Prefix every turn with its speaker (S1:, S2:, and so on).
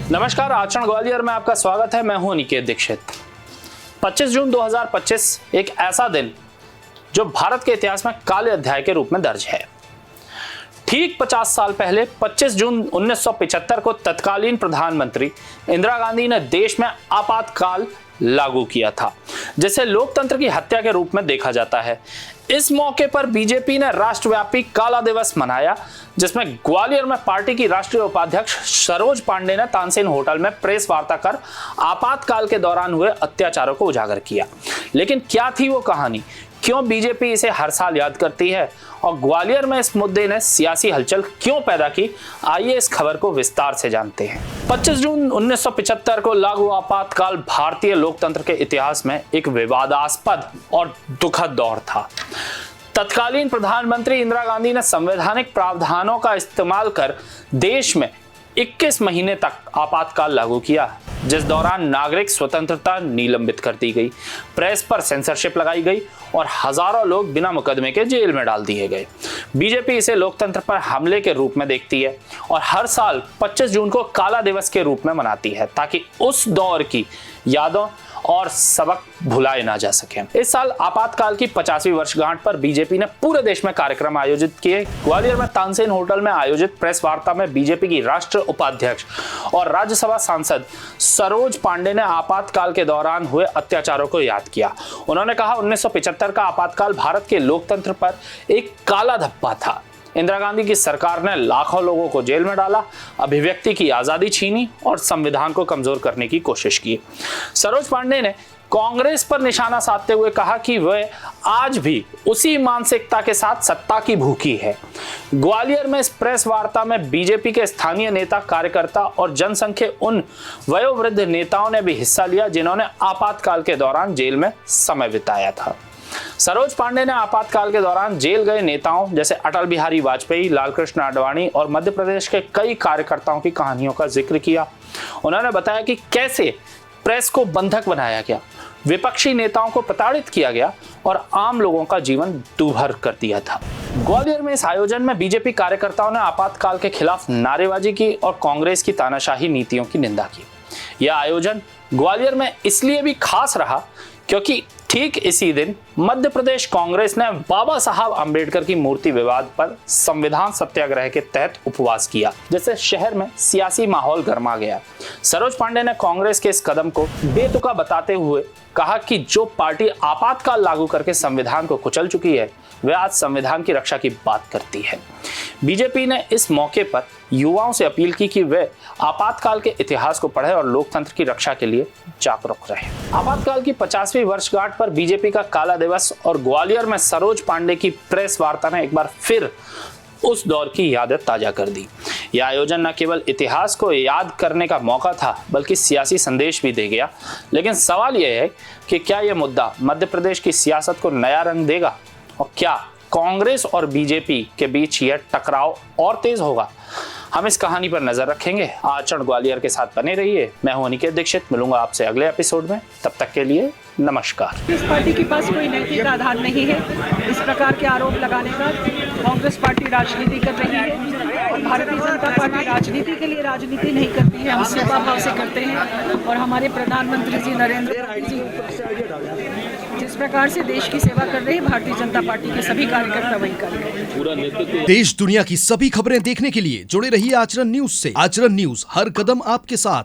S1: नमस्कार, आचरण ग्वालियर में आपका स्वागत है। मैं हूं अनिकेत दीक्षित। 25 जून 2025 एक ऐसा दिन जो भारत के इतिहास में काले अध्याय के रूप में दर्ज है। ठीक 50 साल पहले 25 जून 1975 को तत्कालीन प्रधानमंत्री इंदिरा गांधी ने देश में आपातकाल लागू किया था, जिसे लोकतंत्र की हत्या के रूप में देखा जाता है। इस मौके पर बीजेपी ने राष्ट्रव्यापी काला दिवस मनाया, जिसमें ग्वालियर में पार्टी की राष्ट्रीय उपाध्यक्ष सरोज पांडे ने तानसेन होटल में प्रेस वार्ता कर आपातकाल के दौरान हुए अत्याचारों को उजागर किया। लेकिन क्या थी वो कहानी, क्यों बीजेपी इसे हर साल याद करती है और ग्वालियर में इस मुद्दे ने सियासी हलचल क्यों पैदा की, आइए इस खबर को विस्तार से जानते हैं। 25 जून 1975 को लागू आपातकाल भारतीय लोकतंत्र के इतिहास में एक विवादास्पद और दुखद दौर था। तत्कालीन प्रधानमंत्री इंदिरा गांधी ने संवैधानिक प्रावधानों का इस्तेमाल कर देश में 21 महीने तक आपातकाल लागू किया, जिस दौरान नागरिक स्वतंत्रता निलंबित कर दी गई, प्रेस पर सेंसरशिप लगाई गई और हजारों लोग बिना मुकदमे के जेल में डाल दिए गए। बीजेपी इसे लोकतंत्र पर हमले के रूप में देखती है और हर साल 25 जून को काला दिवस के रूप में मनाती है, ताकि उस दौर की यादों और सबक भुलाए ना जा सके। इस साल आपातकाल की 50वीं वर्षगांठ पर बीजेपी ने पूरे देश में कार्यक्रम आयोजित किए। ग्वालियर में तानसेन होटल में आयोजित प्रेस वार्ता में बीजेपी की राष्ट्रीय उपाध्यक्ष और राज्यसभा सांसद सरोज पांडे ने आपातकाल के दौरान हुए अत्याचारों को याद किया। उन्होंने कहा, 1975 का आपातकाल भारत के लोकतंत्र पर एक काला धब्बा था। इंदिरा गांधी की सरकार ने लाखों लोगों को जेल में डाला, अभिव्यक्ति की आजादी छीनी और संविधान को कमजोर करने की कोशिश की। सरोज पांडे ने कांग्रेस पर निशाना साधते हुए कहा कि वह आज भी उसी मानसिकता के साथ सत्ता की भूखी है। ग्वालियर में इस प्रेस वार्ता में बीजेपी के स्थानीय नेता, कार्यकर्ता और जनसंघ के उन वयोवृद्ध नेताओं ने भी हिस्सा लिया जिन्होंने आपातकाल के दौरान जेल में समय बिताया था। सरोज पांडे ने आपातकाल के दौरान जेल गए नेताओं जैसे अटल बिहारी वाजपेयी, लालकृष्ण आडवाणी और मध्य प्रदेश के कई कार्यकर्ताओं की कहानियों का जिक्र किया। उन्होंने बताया कि कैसे प्रेस को बंधक बनाया गया, विपक्षी नेताओं को प्रताड़ित किया गया और आम लोगों का जीवन दूभर कर दिया था। ग्वालियर में इस आयोजन में बीजेपी कार्यकर्ताओं ने आपातकाल के खिलाफ नारेबाजी की और कांग्रेस की तानाशाही नीतियों की निंदा की। यह आयोजन ग्वालियर में इसलिए भी खास रहा क्योंकि ठीक इसी दिन मध्य प्रदेश कांग्रेस ने बाबा साहब अंबेडकर की मूर्ति विवाद पर संविधान सत्याग्रह के तहत उपवास किया, जिससे शहर में सियासी माहौल गर्मा गया। सरोज पांडे ने कांग्रेस के इस कदम को बेतुका बताते हुए कहा कि जो पार्टी आपातकाल लागू करके संविधान को कुचल चुकी है, वह आज संविधान की रक्षा की बात करती है। बीजेपी ने इस मौके पर युवाओं से अपील की कि वे आपातकाल के इतिहास को पढ़ें और लोकतंत्र की रक्षा के लिए जागरूक रहें। आपातकाल की 50वीं वर्षगांठ पर बीजेपी का काला दिवस और ग्वालियर में सरोज पांडे की प्रेस वार्ता ने एक बार फिर उस दौर की यादें ताजा कर दी। यह आयोजन न केवल इतिहास को याद करने का मौका था, बल्कि सियासी संदेश भी दे गया। लेकिन सवाल यह है कि क्या यह मुद्दा मध्य प्रदेश की सियासत को नया रंग देगा और क्या कांग्रेस और बीजेपी के बीच यह टकराव और तेज होगा? हम इस कहानी पर नजर रखेंगे। आचरण ग्वालियर के साथ बने रहिए। मैं हूं अनिकेत दीक्षित, मिलूंगा आपसे अगले एपिसोड में। तब तक के लिए नमस्कार।
S2: इस पार्टी के पास कोई नैतिक आधार नहीं है इस प्रकार के आरोप लगाने का। कांग्रेस पार्टी राजनीति कर रही है और भारतीय जनता पार्टी राजनीति के लिए राजनीति नहीं करती है, हम सेवा भाव से करते हैं। और हमारे प्रधानमंत्री जी नरेंद्र मोदी जी जिस प्रकार से देश की सेवा कर रहे हैं, भारतीय जनता पार्टी के सभी कार्यकर्ता वही कर रहे हैं।
S3: देश दुनिया की सभी खबरें देखने के लिए जुड़े रहिए आचरण न्यूज से। आचरण न्यूज, हर कदम आपके साथ।